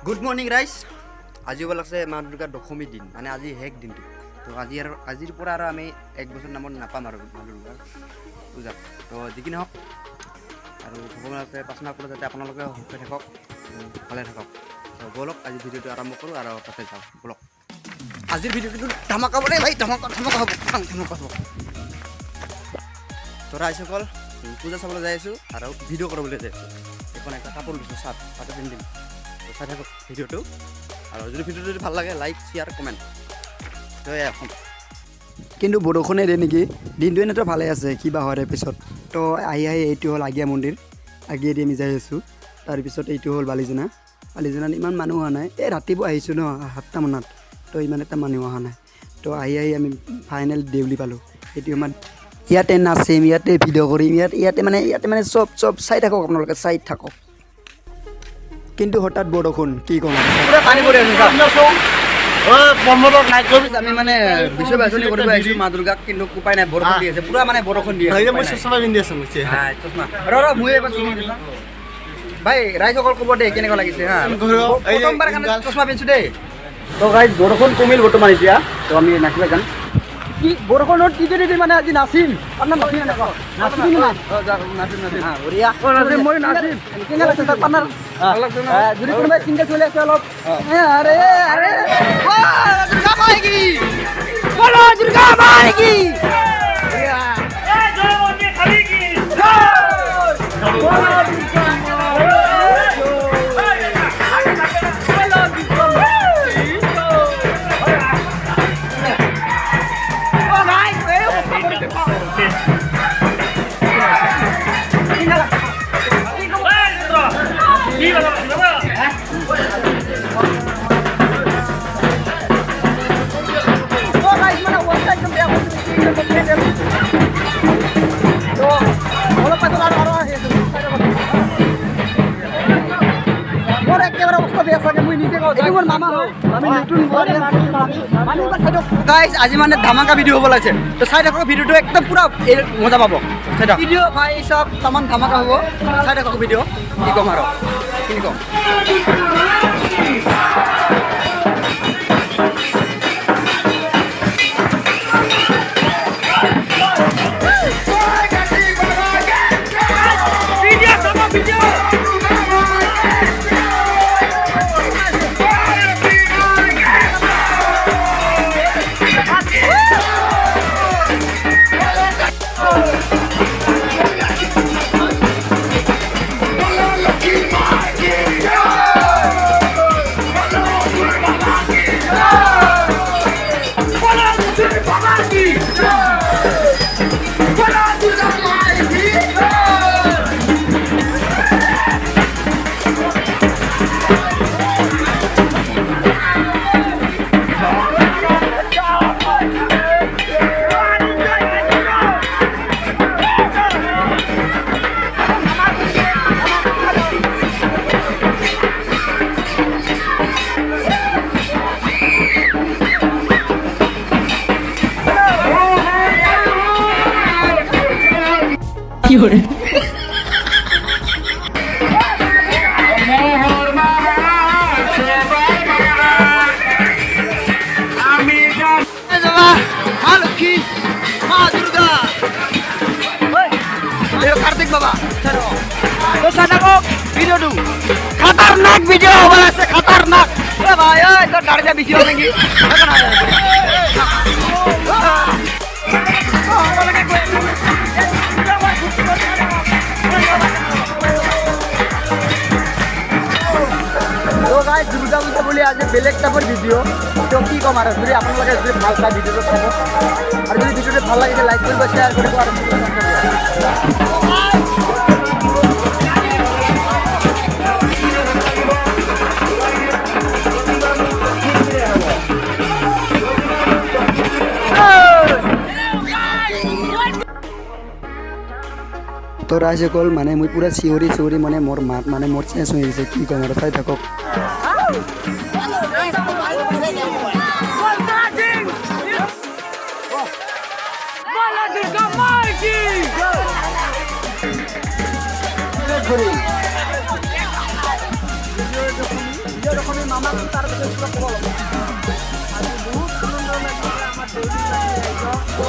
Good morning ৰাইজ। আজি হ'ল আছে মা দুৰ্গাৰ দশমী দিন, মানে আজি শেষ দিনটো। তো আজিৰ পৰা আৰু আমি 1 বছৰ নামত নাপাম আৰু মা দুৰ্গাৰ পূজা। তো যি কি নহওক আৰু ভগৱানৰ প্ৰাৰ্থনা কৰোঁ যাতে আপোনালোকে সুখে থাকক, ভালে থাকক। তো ব'লক আজি ভিডিঅ'টো আৰম্ভ কৰোঁ আৰু তাতে যাওঁ ব'লক। আজিৰ ভিডিঅ'টো ধামাকা হ'ব দেই ভাই, ধামাকা হ'ব। তো ৰাইজসকল পূজা চাবলৈ যাই আছোঁ আৰু ভিডিঅ' কৰিবলৈ যাই আছোঁ। এখন এটা কাপোৰ লৈছোঁ চাৰ্ট, তাতে পিন্ধিম। চাই থাকক ভিডিঅ'টো, আৰু যদি ভিডিঅ'টো যদি ভাল লাগে লাইক শ্বেয়াৰ কমেণ্ট। কিন্তু বৰষুণে দিয়ে নেকি, দিনটো এনেতো ভালে আছে, কিবা হয় পিছত। তো আহি এইটো হ'ল আগিয়া মন্দিৰ, আগিয়াদি আমি যাই আছোঁ। তাৰপিছত এইটো হ'ল বালিজানাত ইমান মানুহ অহা নাই। এই ৰাতিপুৱা আহিছোঁ ন 7টা মানত, তো ইমান এটা মানুহ অহা নাই। তো আহি আমি ফাইনেল দেউলি পালোঁ। এইটো আমাৰ ইয়াতে নাচিম, ইয়াতে ভিডিঅ' কৰিম, ইয়াতে মানে চব চাই থাকক, আপোনালোকে চাই থাকক। কিন্তু হঠাৎ বৰষুণ, কি ক'ম পুৰা পানী পৰি আছে। আমি মানে বিশ্ব বাছনি কৰিব আহিছোঁ মা দুৰ্গাক, কিন্তু উপায় নাই, বৰষুণ দি আছে, পুৰা মানে বৰষুণ দি আছে। ভাই ৰাইজসকল ক'ব দেই কেনেকুৱা লাগিছে হা, প্ৰথমবাৰ কাৰণে চশমা পিন্ধিছোঁ দেই। তো গাইজ বৰষুণ কমিল বৰ্তমান এতিয়া, তো আমি নাচিব যাম। কি বৰষুণত টিটি মানে আজি নাচিম, আপোনাৰ নাচিম মই নাচিম। কেনে লাগিছে তাত আপোনাৰ যদি কোনোবাই চিংগল চলি আছে অলপ, আৰে দুৰ্গা মাইকি বলো, দুৰ্গা মাইকি আজি মানে ধামাকা ভিডিঅ' হ'ব লাগিছে, তো চাই থাকক ভিডিঅ'টো, একদম পুৰা মজা পাব। চাই থাকক ভিডিঅ' ভাই, চব তামান ধামাকা হ'ব, চাই থাকক ভিডিঅ'। কি ক'ম আৰু কি ক'ম। কাৰ্তিক বাবা তো চাই থাকক ভিডিঅ'টো, খাতাৰনাক ভিডিঅ' হ'ব আছে, খাতাৰনাক। ভাই তোৰ গাড়ীটা বেছি হ'ল নেকি? দুৰ্গা পূজা বুলি আজি বেলেগ টাইপৰ ভিডিঅ', তো কি ক'ম আৰু। যদি আপোনালোকে যদি ভাল পায় ভিডিঅ'টো চাব, আৰু যদি ভিডিঅ'টো ভাল লাগে লাইক কৰিব, শ্বেয়াৰ কৰিব আৰু তো ৰাইজসকল মানে মই পুৰা চিঞৰি মানে মোৰ মাত মানে মোৰ চেঞ্জ হৈ গৈছে, কি ক'ম আৰু চাই থাকক। এরকম মামাক তার বিষয়ে কিবা ক'ব লাগে আজি বহুত আনন্দ লাগিছে আমার দেউলি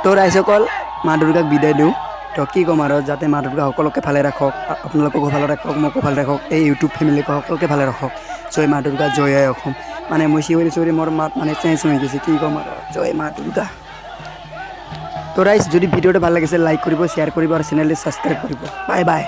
তো ৰাইজসকল মা দুৰ্গাক বিদায় দিওঁ তো কি ক'ম আৰু যাতে মা দুৰ্গা সকলোকে ভালে ৰাখক আপোনালোককো ভালে ৰাখক মোকো ভালে ৰাখক এই ইউটিউব ফেমিলিকো সকলোকে ভালে ৰাখক জয় মা দুৰ্গা জয় আই অসম মানে মই চিঞৰি মোৰ মাত মানে চেঞ্জ হৈ গৈছে কি ক'ম আৰু জয় মা দুৰ্গা তো ৰাইজ যদি ভিডিঅ'টো ভাল লাগিছে লাইক কৰিব শ্বেয়াৰ কৰিব আৰু চেনেলটো ছাবস্ক্ৰাইব কৰিব বাই বাই